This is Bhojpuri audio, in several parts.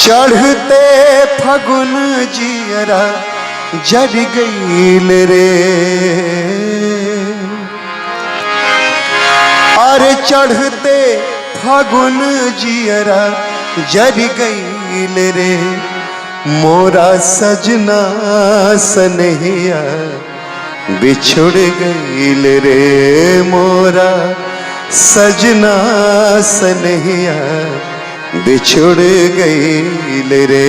चढ़ते फगुन जियरा जर गईल रे। अरे चढ़ते फगुन जियरा जर गईल रे। मोरा सजना सनहिया बिछुड़ गईल रे। मोरा सजना सनहिया बिछुड़ गईल रे।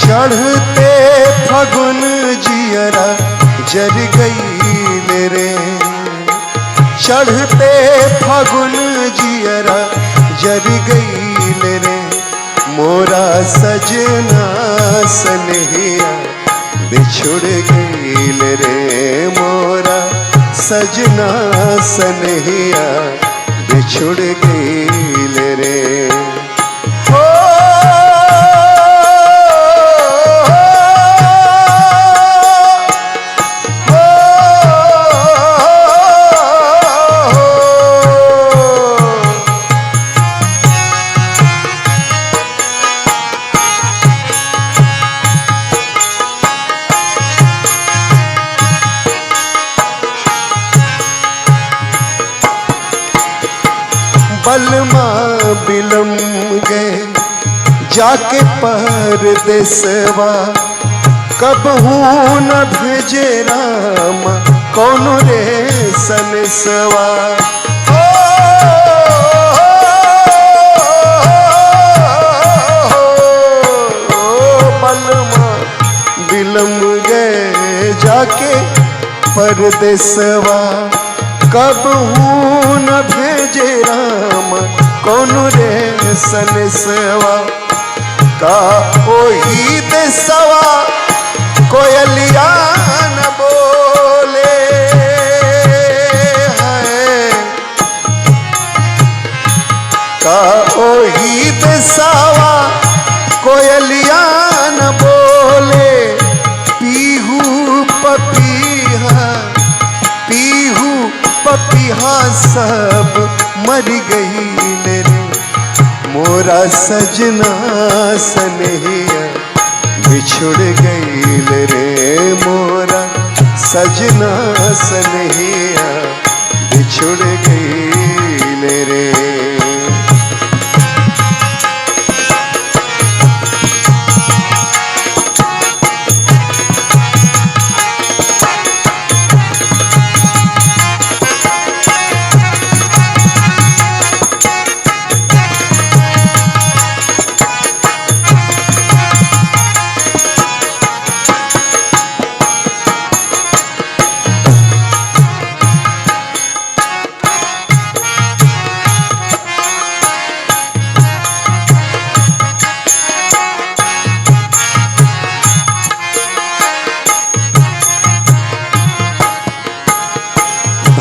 चढ़ते फगुन जियरा जर गईल रे। चढ़ते फगुन जियरा जर गईल रे। मोरा सजना सनहिया बिछुड़ गईल रे। मोरा सजना सनहिया बिछुड़ गईल रे। बलमा बिलम गए जाके परदेसवा। कबहू न भेजे राम कौन रे सनसवा। बलमा बिलम गए जाके परदेसवा। कबहू न भेजे राम कौन रे सनसवा। का ओही देसवा कोयलिया न बोले है। का ओही देसवा कोयलिया न बोले। पीहू पपीहा पीहू पपीहा सब मर गईल रे। मोरा सजना सनहिया बिछुड़ गईल रे। मोरा सजना सनहिया बिछुड़ गईल रे।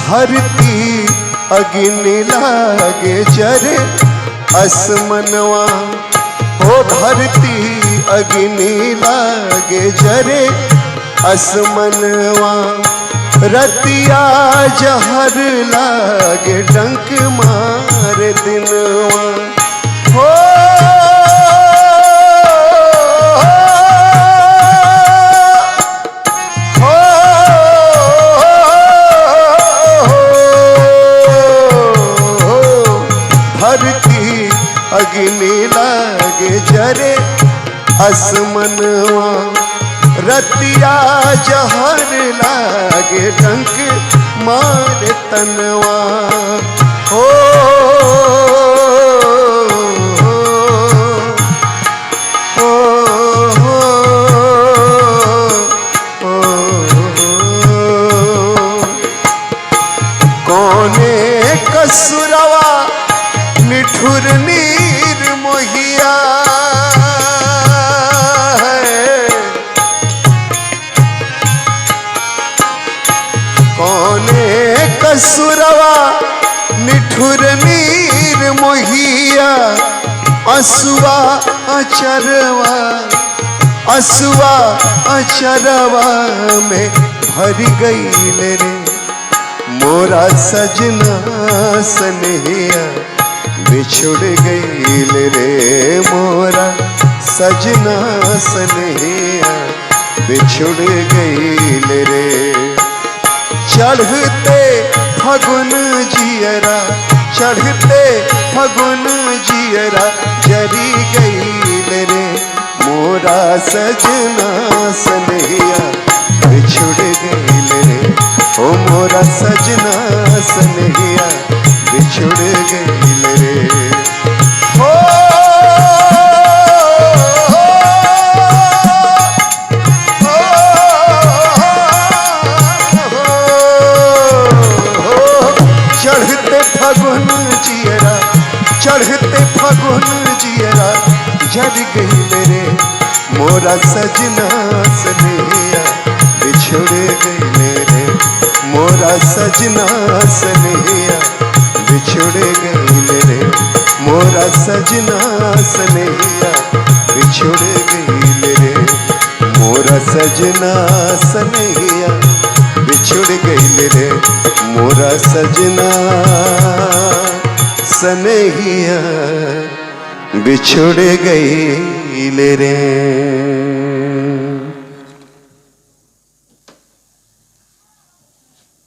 धरती अग्नि लागे जरे असमनवा। हो धरती अग्नि लागे जरे असमनवा। रतिया जहर लागे डंक मार दिनवा। हो धरती अग्नि लागे जरे असमनवा। रतिया जहर लागे डंक मार तनवा। हो कोने कसुरवा निठुर नीर मोहिया है। असुआ अचरवा, असुआ अचरवा में भर गईल रे मोरा सजना सनहिया बिछुड़ गईल रे मोरा सजना सनहिया बिछुड़ गईल रे। चढ़ते फगुन जियरा, चढ़ते फगुन जियरा जरी गईल रे मोरा सजना सनहिया बिछुड़ गईल रे ओ मोरा सजना सनहिया बिछुड़ गईल रे। हो चढ़ते फगुन जियरा, चढ़ते फगुन जियरा जर गईल रे मोरा सजना सनहिया बिछुड़ गईल रे मोरा सजना सनहिया बिछुड़ गईल रे मोरा सजना सनहिया बिछुड़ गईल रे मोरा सजना सनहिया बिछुड़ गईल रे मोरा सजना सनहिया बिछुड़ गईल रे।